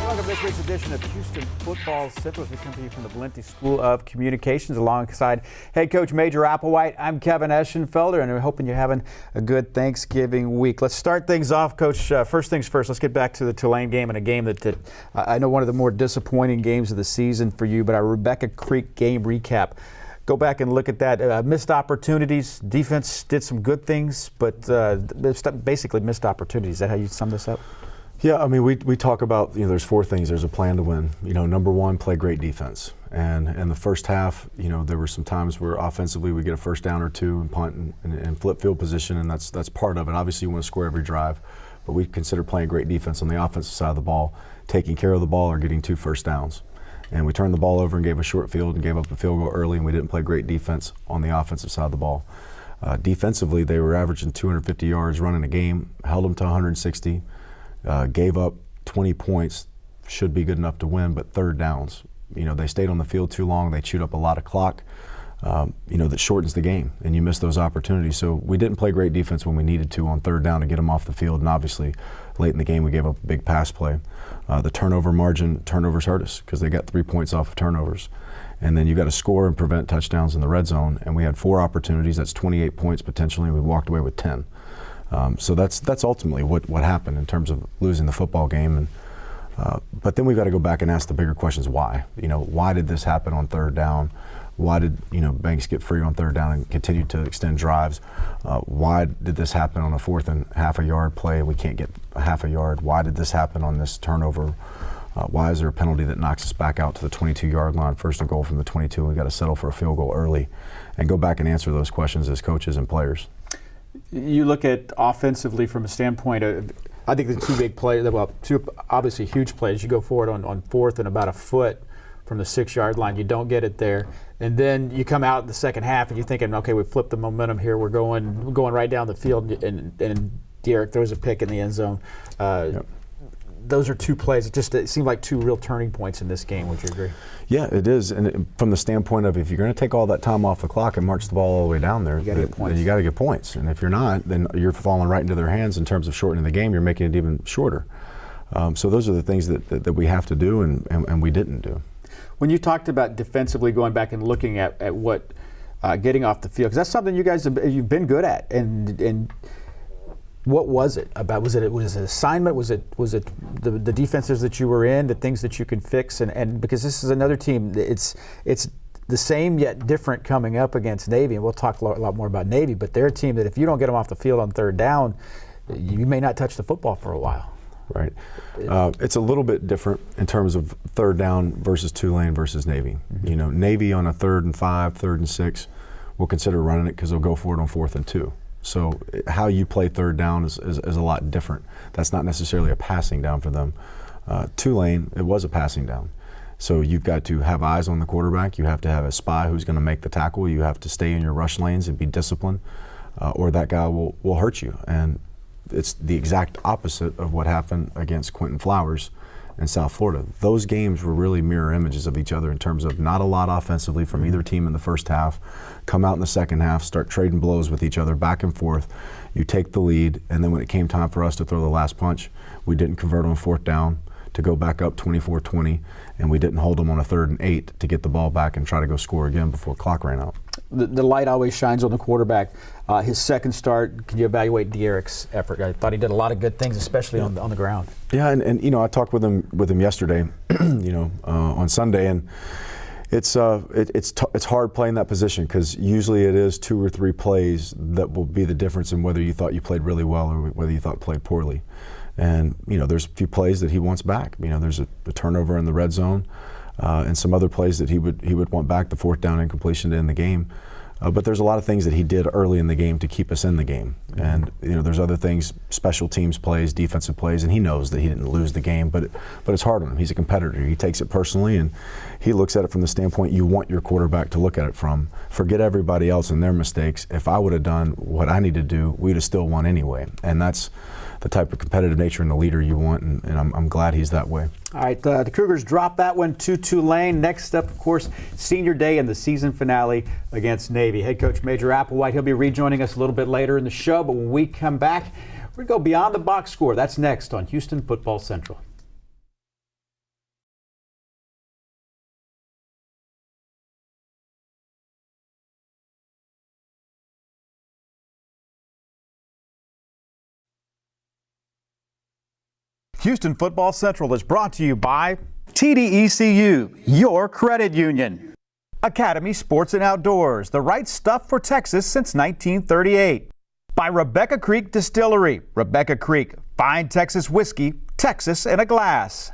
Welcome to this week's edition of Houston Football Central as we come to you from the Valenti School of Communications alongside head coach Major Applewhite. I'm Kevin Eschenfelder, and we're hoping you're having a good Thanksgiving week. Let's start things off, Coach. First things first, let's get back to the Tulane game, and a game that I know one of the more disappointing games of the season for you, but our Rebecca Creek game recap. Go back and look at that. Missed opportunities. Defense did some good things, but basically missed opportunities. Is that how you sum this up? Yeah, I mean, we talk about, there's four things. There's a plan to win. Number one, play great defense. And in the first half, there were some times where offensively we get a first down or two and punt and flip field position, and that's part of it. Obviously, you want to score every drive, but we consider playing great defense on the offensive side of the ball, taking care of the ball or getting 2 first downs. And we turned the ball over and gave a short field and gave up a field goal early, and we didn't play great defense on the offensive side of the ball. Defensively, they were averaging 250 yards running a game, held them to 160. Gave up 20 points, should be good enough to win, but third downs. They stayed on the field too long. They chewed up a lot of clock, that shortens the game, and you miss those opportunities. So we didn't play great defense when we needed to on third down to get them off the field, and obviously late in the game we gave up a big pass play. The turnovers hurt us because they got 3 points off of turnovers. And then you got to score and prevent touchdowns in the red zone, and we had 4 opportunities. That's 28 points potentially, and we walked away with 10. So that's ultimately what happened in terms of losing the football game. And but then we've got to go back and ask the bigger questions. Why? Why did this happen on third down? Why did Banks get free on third down and continue to extend drives? Why did this happen on a 4th and half a yard play and we can't get a half a yard? Why did this happen on this turnover? Why is there a penalty that knocks us back out to the 22-yard line, first and goal from the 22, and we've got to settle for a field goal early? And go back and answer those questions as coaches and players. You look at offensively from a standpoint of, I think the 2 big plays, well, 2 obviously huge plays. You go forward on 4th and about a foot from the 6-yard line. You don't get it there. And then you come out in the second half and you're thinking, okay, we flipped the momentum here. We're going right down the field, and Derek throws a pick in the end zone. Yep. Those are 2 plays. It seemed like 2 real turning points in this game. Would you agree? Yeah, it is. And from the standpoint of, if you're going to take all that time off the clock and march the ball all the way down there, you got to get points. And if you're not, then you're falling right into their hands in terms of shortening the game. You're making it even shorter. So those are the things that we have to do, and we didn't do. When you talked about defensively going back and looking at what getting off the field, because that's something you guys you've been good at, and what was it about? Was it an assignment? Was it the defenses that you were in, the things that you could fix? And because this is another team, it's the same yet different coming up against Navy, and we'll talk a lot more about Navy, but they're a team that if you don't get them off the field on third down, you may not touch the football for a while. Right. It's a little bit different in terms of third down versus Tulane versus Navy. Mm-hmm. Navy on a 3rd and 5, 3rd and 6, will consider running it because they'll go for it on 4th and 2. So how you play third down is a lot different. That's not necessarily a passing down for them. Tulane, it was a passing down. So you've got to have eyes on the quarterback. You have to have a spy who's going to make the tackle. You have to stay in your rush lanes and be disciplined, or that guy will hurt you. And it's the exact opposite of what happened against Quentin Flowers in South Florida. Those games were really mirror images of each other in terms of not a lot offensively from either team in the first half. Come out in the second half, start trading blows with each other back and forth. You take the lead, and then when it came time for us to throw the last punch, we didn't convert on 4th down to go back up 24-20, and we didn't hold them on a 3rd and 8 to get the ball back and try to go score again before clock ran out. The light always shines on the quarterback. His second start, can you evaluate Derek's effort? I thought he did a lot of good things, especially on the ground. Yeah, and I talked with him yesterday, on Sunday, and it's hard playing that position because usually it is 2 or 3 plays that will be the difference in whether you thought you played really well or whether you thought you played poorly. And there's a few plays that he wants back. There's a turnover in the red zone. And some other plays that he would want back, the 4th down incompletion to end the game. But there's a lot of things that he did early in the game to keep us in the game. And there's other things, special teams plays, defensive plays, and he knows that he didn't lose the game, but it's hard on him. He's a competitor. He takes it personally, and he looks at it from the standpoint you want your quarterback to look at it from. Forget everybody else and their mistakes. If I would have done what I need to do, we'd have still won anyway. And that's the type of competitive nature and the leader you want, and I'm glad he's that way. All right, the Cougars drop that one to Tulane. Next up, of course, senior day and the season finale against Navy. Head coach Major Applewhite, he'll be rejoining us a little bit later in the show, but when we come back, we're going to go beyond the box score. That's next on Houston Football Central. Houston Football Central is brought to you by TDECU, your credit union. Academy Sports and Outdoors, the right stuff for Texas since 1938. By Rebecca Creek Distillery. Rebecca Creek, fine Texas whiskey, Texas in a glass.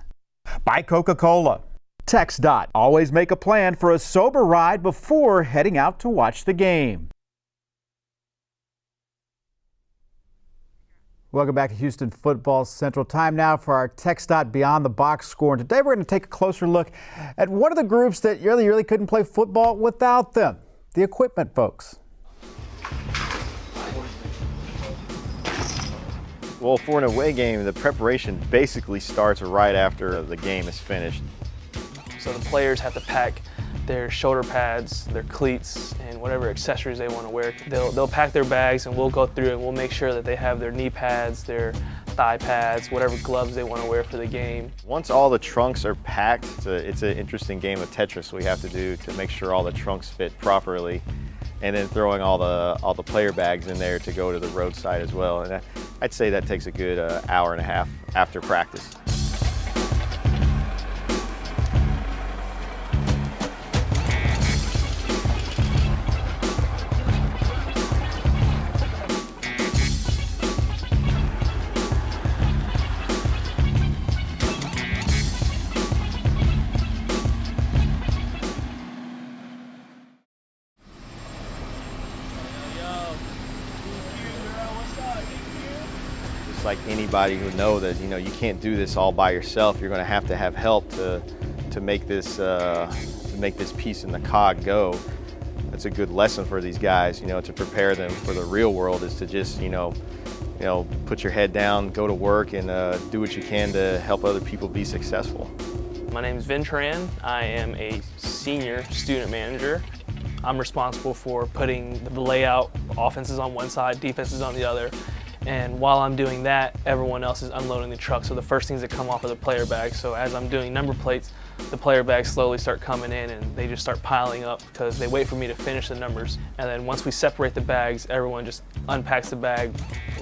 By Coca-Cola. TxDOT, always make a plan for a sober ride before heading out to watch the game. Welcome back to Houston Football Central. Time now for our TxDOT Beyond the Box score. And today we're going to take a closer look at one of the groups that really couldn't play football without them, the equipment folks. Well, for an away game, the preparation basically starts right after the game is finished. So the players have to pack their shoulder pads, their cleats, and whatever accessories they want to wear. They'll pack their bags and we'll go through and we'll make sure that they have their knee pads, their thigh pads, whatever gloves they want to wear for the game. Once all the trunks are packed, it's an interesting game of Tetris we have to do to make sure all the trunks fit properly, and then throwing all the player bags in there to go to the roadside as well. And I'd say that takes a good hour and a half after practice. Like anybody who know that you can't do this all by yourself. You're going to have help to make this piece in the cog go. That's a good lesson for these guys. To prepare them for the real world is to just put your head down, go to work, and do what you can to help other people be successful. My name is Vin Tran. I am a senior student manager. I'm responsible for putting the layout, offenses on one side, defenses on the other. And while I'm doing that, everyone else is unloading the truck. So the first things that come off are the player bags. So as I'm doing number plates, the player bags slowly start coming in and they just start piling up because they wait for me to finish the numbers. And then once we separate the bags, everyone just unpacks the bag,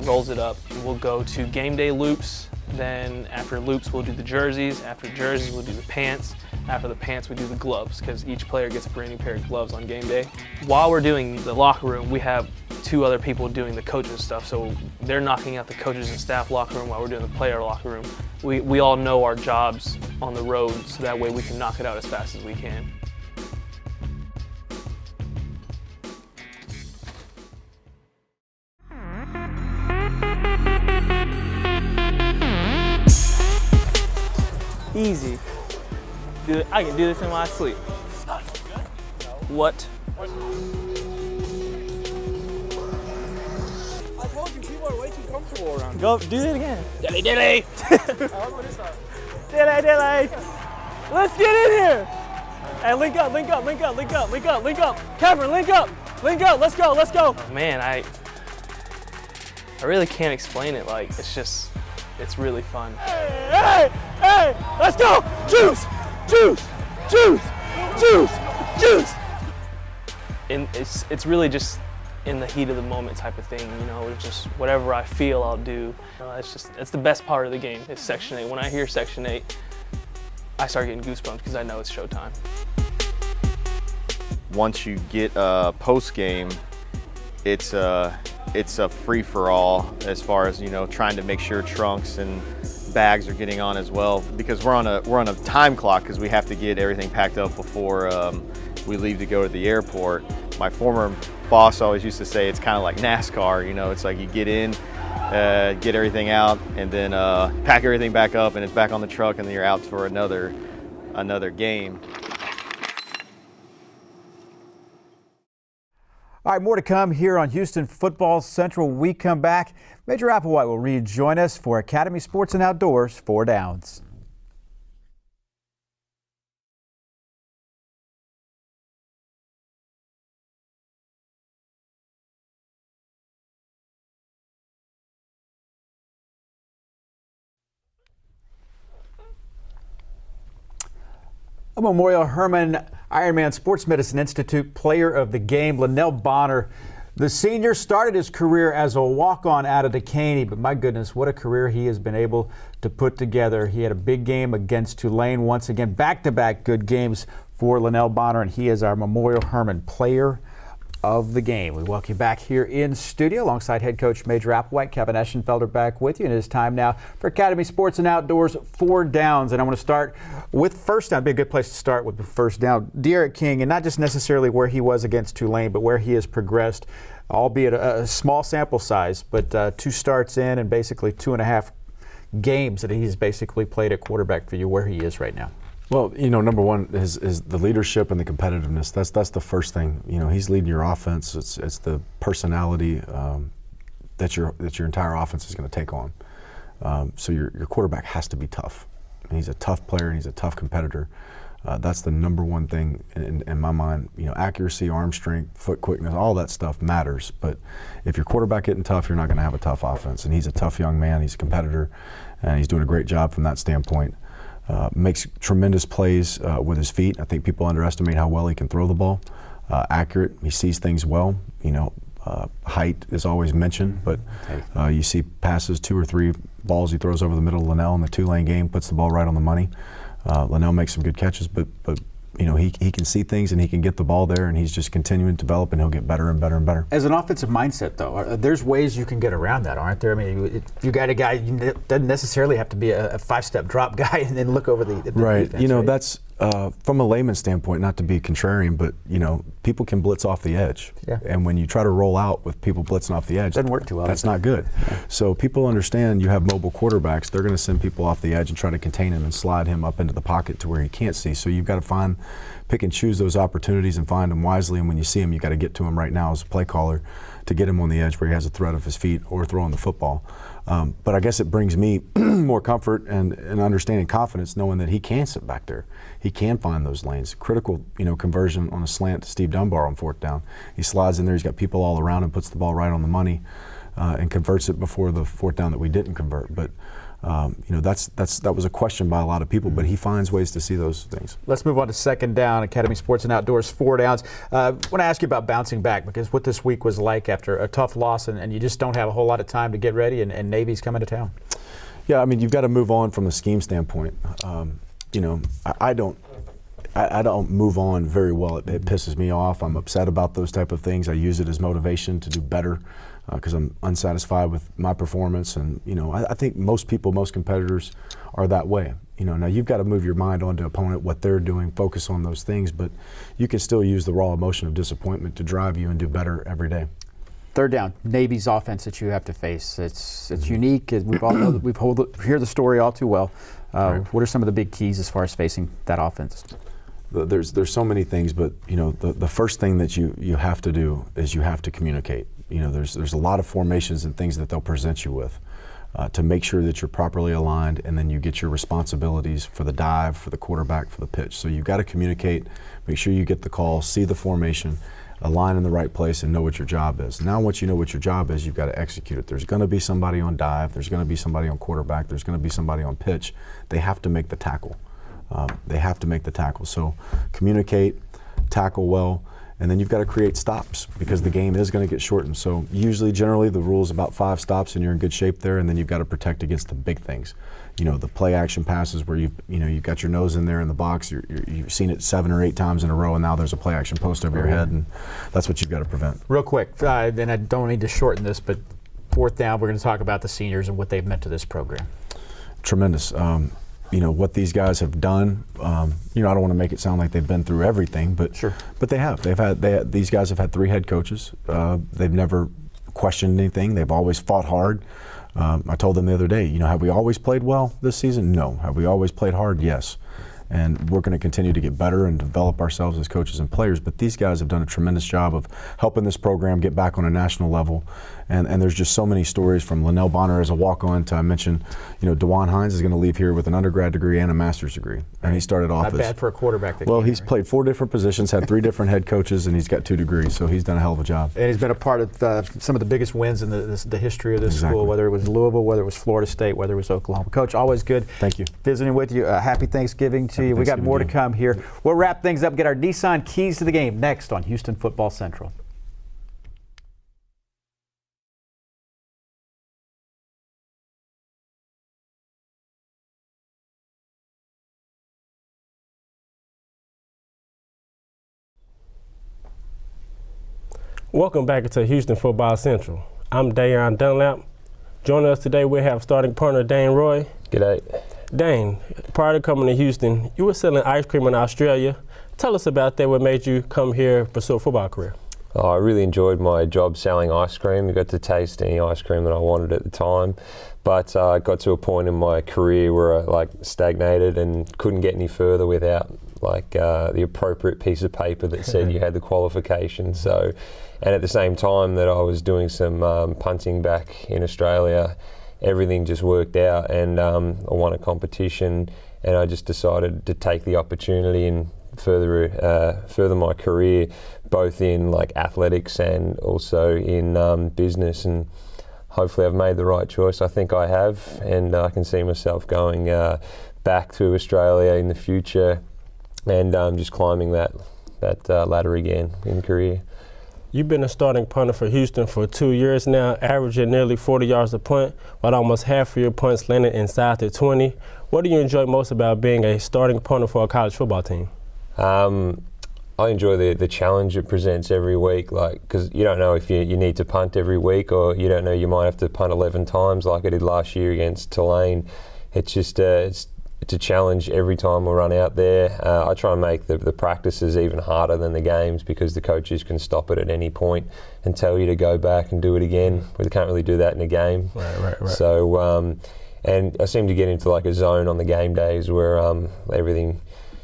rolls it up. We'll go to game day loops. Then after loops, we'll do the jerseys. After jerseys, we'll do the pants. After the pants, we do the gloves because each player gets a brand new pair of gloves on game day. While we're doing the locker room, we have two other people doing the coaching stuff. So they're knocking out the coaches and staff locker room while we're doing the player locker room. We all know our jobs on the road, so that way we can knock it out as fast as we can. Easy. I can do this in my sleep. What? I told you, people are way too comfortable around. Go, do it again. Dilly dilly. Dilly dilly. Let's get in here. Hey, link up, link up, link up, link up, link up, link up. Kevin, link up, let's go, let's go. Man, I really can't explain it. Like, it's really fun. Hey, let's go. Juice, juice, juice, juice, juice. And it's really just in the heat of the moment type of thing, it's just whatever I feel I'll do. It's the best part of the game, is Section 8. When I hear Section 8, I start getting goosebumps because I know it's showtime. Once you get post game, it's a free-for-all as far as trying to make sure trunks and bags are getting on as well, because we're on a time clock because we have to get everything packed up before we leave to go to the airport. My former boss always used to say it's kind of like NASCAR. It's like you get in, get everything out, and then pack everything back up, and it's back on the truck, and then you're out for another game. All right, more to come here on Houston Football Central. When we come back, Major Applewhite will rejoin us for Academy Sports and Outdoors 4 Downs. A Memorial Hermann Ironman Sports Medicine Institute Player of the Game, Linnell Bonner, The senior started his career as a walk-on out of Decaney, but my goodness, what a career he has been able to put together. He had a big game against Tulane once again, back-to-back good games for Linnell Bonner, and he is our Memorial Hermann Player of the Game. We welcome you back here in studio alongside head coach Major Applewhite. Kevin Eschenfelder back with you, and it is time now for Academy Sports and Outdoors 4 Downs. And I want to start with first down. It'd be a good place to start with the first down. De'Aaron King, and not just necessarily where he was against Tulane, but where he has progressed, albeit a small sample size, but 2 starts in and basically 2.5 games that he's basically played at quarterback for you, where he is right now. Well, number one is the leadership and the competitiveness. That's the first thing. He's leading your offense. It's the personality that your entire offense is going to take on. So your quarterback has to be tough. And he's a tough player and he's a tough competitor. That's the number one thing in my mind. Accuracy, arm strength, foot quickness, all that stuff matters. But if your quarterback getting tough, you're not going to have a tough offense. And he's a tough young man. He's a competitor, and he's doing a great job from that standpoint. Makes tremendous plays with his feet. I think people underestimate how well he can throw the ball. Accurate. He sees things well. Height is always mentioned, but you see passes, 2 or 3 balls he throws over the middle of Linnell in the Tulane game, puts the ball right on the money. Linnell makes some good catches, but he can see things and he can get the ball there, and he's just continuing to develop, and he'll get better and better and better. As an offensive mindset, though, there's ways you can get around that, aren't there? I mean, if you got a guy, doesn't necessarily have to be a 5-step drop guy and then look over the right. defense, right? That's from a layman's standpoint, not to be contrarian, but people can blitz off the edge. Yeah. And when you try to roll out with people blitzing off the edge, doesn't work too well. That's not good. Yeah. So people understand you have mobile quarterbacks. They're going to send people off the edge and try to contain him and slide him up into the pocket to where he can't see. So you've got to pick and choose those opportunities and find them wisely. And when you see him, you got to get to him right now as a play caller to get him on the edge where he has a threat of his feet or throwing the football. But I guess it brings me more comfort and understanding confidence knowing that he can sit back there. He can find those lanes. Critical, conversion on a slant to Steve Dunbar on 4th down. He slides in there, he's got people all around him, puts the ball right on the money, and converts it before the 4th down that we didn't convert. But that was a question by a lot of people, but he finds ways to see those things. Let's move on to 2nd down, Academy Sports and Outdoors 4 Downs. I want to ask you about bouncing back, because what this week was like after a tough loss, and you just don't have a whole lot of time to get ready, and Navy's coming to town. Yeah, I mean, you've got to move on from the scheme standpoint. I don't move on very well. It pisses me off. I'm upset about those type of things. I use it as motivation to do better because I'm unsatisfied with my performance. And, I think most competitors are that way. Now you've got to move your mind onto opponent, what they're doing, focus on those things, but you can still use the raw emotion of disappointment to drive you and do better every day. 3rd down, Navy's offense that you have to face. It's unique. We've all hear the story all too well. Right. What are some of the big keys as far as facing that offense? There's so many things, but the first thing that you have to do is you have to communicate. There's a lot of formations and things that they'll present you with to make sure that you're properly aligned, and then you get your responsibilities for the dive, for the quarterback, for the pitch. So you've got to communicate, make sure you get the call, see the formation, align in the right place, and know what your job is. Now once you know what your job is, you've got to execute it. There's going to be somebody on dive, there's going to be somebody on quarterback, there's going to be somebody on pitch. They have to make the tackle. So communicate, tackle well, and then you've got to create stops because the game is going to get shortened. So generally the rule is about 5 stops and you're in good shape there, and then you've got to protect against the big things. The play action passes where you've got your nose in there in the box, you've seen it 7 or 8 times in a row, and now there's a play action post over your head, and that's what you've got to prevent. Real quick, and I don't need to shorten this, but 4th down, we're going to talk about the seniors and what they've meant to this program. Tremendous. What these guys have done, I don't want to make it sound like they've been through everything, but sure. But they have. These guys have had 3 head coaches. They've never questioned anything. They've always fought hard. I told them the other day, have we always played well this season? No. Have we always played hard? Yes. And we're going to continue to get better and develop ourselves as coaches and players. But these guys have done a tremendous job of helping this program get back on a national level. And there's just so many stories from Linnell Bonner as a walk-on to, I mentioned, DeJuan Hines is going to leave here with an undergrad degree and a master's degree. And he started off Not bad for a quarterback. Well, he's played 4 different positions, had 3 different head coaches, and he's got 2 degrees. So he's done a hell of a job. And he's been a part of some of the biggest wins in the history of this school, whether it was Louisville, whether it was Florida State, whether it was Oklahoma. Coach, always good. Thank you. Visiting with you. Happy Thanksgiving to you. We got more to come here. We'll wrap things up, get our Nissan keys to the game next on Houston Football Central. Welcome back to Houston Football Central. I'm Dayon Dunlap. Joining us today, we have starting partner Dane Roy. G'day. Dane, prior to coming to Houston, you were selling ice cream in Australia. Tell us about that. What made you come here and pursue a football career? Oh, I really enjoyed my job selling ice cream. I got to taste any ice cream that I wanted at the time. But I got to a point in my career where I stagnated and couldn't get any further without the appropriate piece of paper that said you had the qualifications. So, and at the same time that I was doing some punting back in Australia, everything just worked out, and I won a competition, and I just decided to take the opportunity and further my career, both in athletics and also in business. And hopefully I've made the right choice. I think I have, and I can see myself going back to Australia in the future and just climbing that ladder again in career. You've been a starting punter for Houston for 2 years now, averaging nearly 40 yards a punt, while almost half of your punts landed inside the 20. What do you enjoy most about being a starting punter for a college football team? I enjoy the challenge it presents every week, because you don't know if you need to punt every week, or you don't know, you might have to punt 11 times like I did last year against Tulane. It's just it's a challenge every time we run out there. I try and make the practices even harder than the games, because the coaches can stop it at any point and tell you to go back and do it again. We can't really do that in a game. Right. So, and I seem to get into a zone on the game days where everything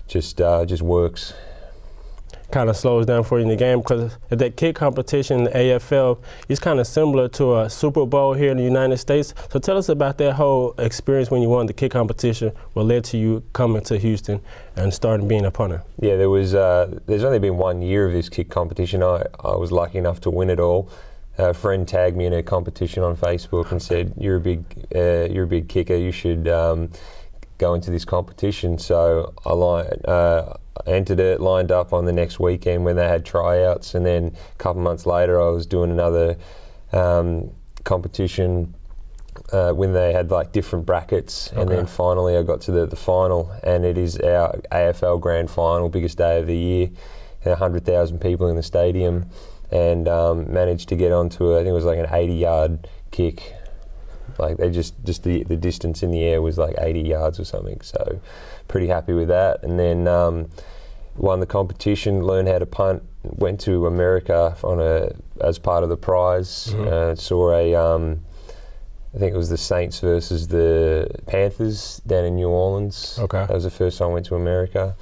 just works. Kind of slows down for you in the game, because that kick competition in the AFL is kind of similar to a Super Bowl here in the United States. So tell us about that whole experience when you won the kick competition, what led to you coming to Houston and starting being a punter. Yeah, there's only been 1 year of this kick competition. I was lucky enough to win it all. A friend tagged me in a competition on Facebook and said, you're a big kicker, you should go into this competition. So I entered it, lined up on the next weekend when they had tryouts, and then a couple months later I was doing another competition when they had different brackets. Okay. And then finally I got to the final, and it is our AFL Grand Final, biggest day of the year, 100,000 people in the stadium, and managed to get onto I think it was an 80-yard kick. They just the distance in the air was 80 yards or something, so pretty happy with that. And then won the competition, learned how to punt, went to America as part of the prize. Saw I think it was the Saints versus the Panthers down in New Orleans. Okay. That was the first time I went to America.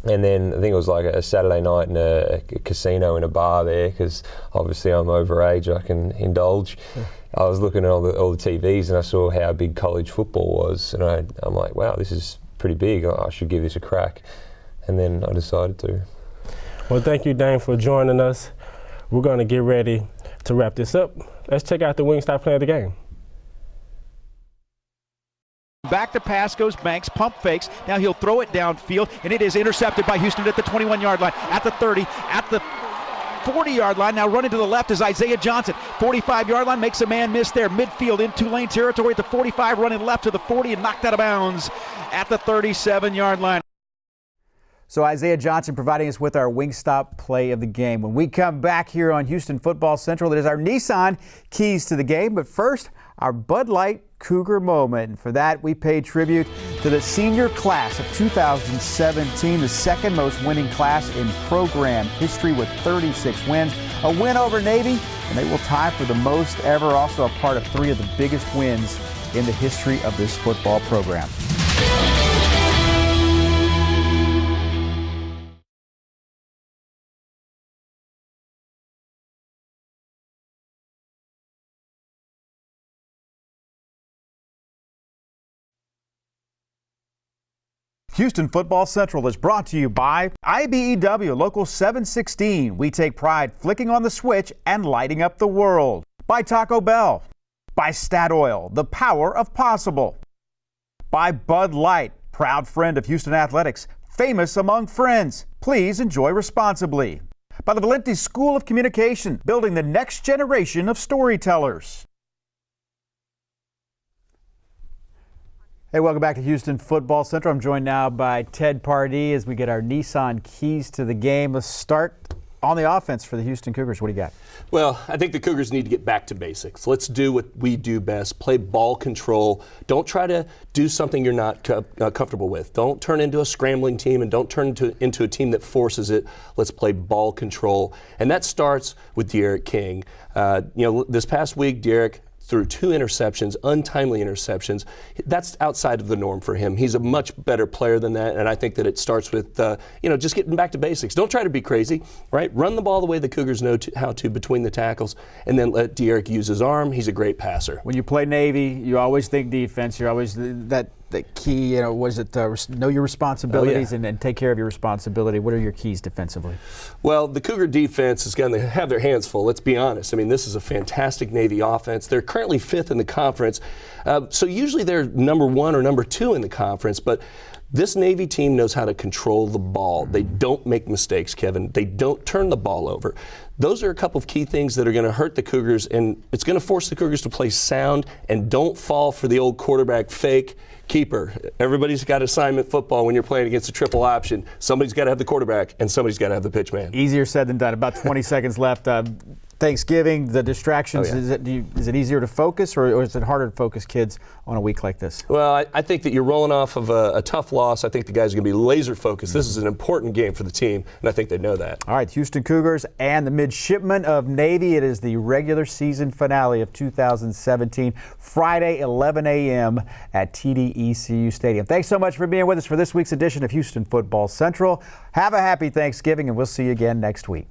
And then I think it was a Saturday night in a casino in a bar there, because obviously I'm over age, I can indulge. Yeah. I was looking at all the TVs and I saw how big college football was, and I'm like, wow, this is pretty big. I should give this a crack. And then I decided to. Well, thank you, Dane, for joining us. We're going to get ready to wrap this up. Let's check out the Wingstop play of the game. Back to pass goes Banks, pump fakes. Now he'll throw it downfield, and it is intercepted by Houston at the 21-yard line, at the 30, at the 40-yard line. Now running to the left is Isaiah Johnson. 45-yard line, makes a man miss there. Midfield in Tulane territory at the 45, running left to the 40 and knocked out of bounds at the 37-yard line. So Isaiah Johnson providing us with our Wingstop play of the game. When we come back here on Houston Football Central, it is our Nissan Keys to the Game. But first, our Bud Light Cougar moment. And for that, we pay tribute to the senior class of 2017, the second most winning class in program history with 36 wins. A win over Navy, and they will tie for the most ever. Also a part of 3 of the biggest wins in the history of this football program. Houston Football Central is brought to you by IBEW Local 716. We take pride flicking on the switch and lighting up the world. By Taco Bell. By Statoil, the power of possible. By Bud Light, proud friend of Houston Athletics, famous among friends. Please enjoy responsibly. By the Valenti School of Communication, building the next generation of storytellers. Hey, welcome back to Houston Football Central. I'm joined now by Ted Pardee as we get our Nissan Keys to the Game. Let's start on the offense for the Houston Cougars, what do you got? Well, I think the Cougars need to get back to basics. Let's do what we do best, play ball control. Don't try to do something you're not comfortable with. Don't turn into a scrambling team, and don't turn into a team that forces it. Let's play ball control. And that starts with D'Eriq King. This past week, D'Eriq threw 2 interceptions, untimely interceptions. That's outside of the norm for him. He's a much better player than that, and I think that it starts with, just getting back to basics. Don't try to be crazy, right? Run the ball the way the Cougars know how to between the tackles, and then let D'Eriq use his arm. He's a great passer. When you play Navy, you always think defense. You're always that key, know your responsibilities and take care of your responsibility. What are your keys defensively? Well, the Cougar defense is going to have their hands full, let's be honest. I mean, this is a fantastic Navy offense. They're currently 5th in the conference, so usually they're number 1 or number 2 in the conference, but this Navy team knows how to control the ball. They don't make mistakes, Kevin. They don't turn the ball over. Those are a couple of key things that are going to hurt the Cougars, and it's going to force the Cougars to play sound and don't fall for the old quarterback fake keeper. Everybody's got assignment football when you're playing against a triple option. Somebody's got to have the quarterback, and somebody's got to have the pitch man. Easier said than done. About 20 seconds left. Thanksgiving, the distractions, is it easier to focus, or is it harder to focus kids on a week like this? Well, I think that you're rolling off of a tough loss. I think the guys are going to be laser focused. This is an important game for the team, and I think they know that. All right, Houston Cougars and the Midshipmen of Navy. It is the regular season finale of 2017, Friday, 11 a.m. at TD-ECU Stadium. Thanks so much for being with us for this week's edition of Houston Football Central. Have a happy Thanksgiving, and we'll see you again next week.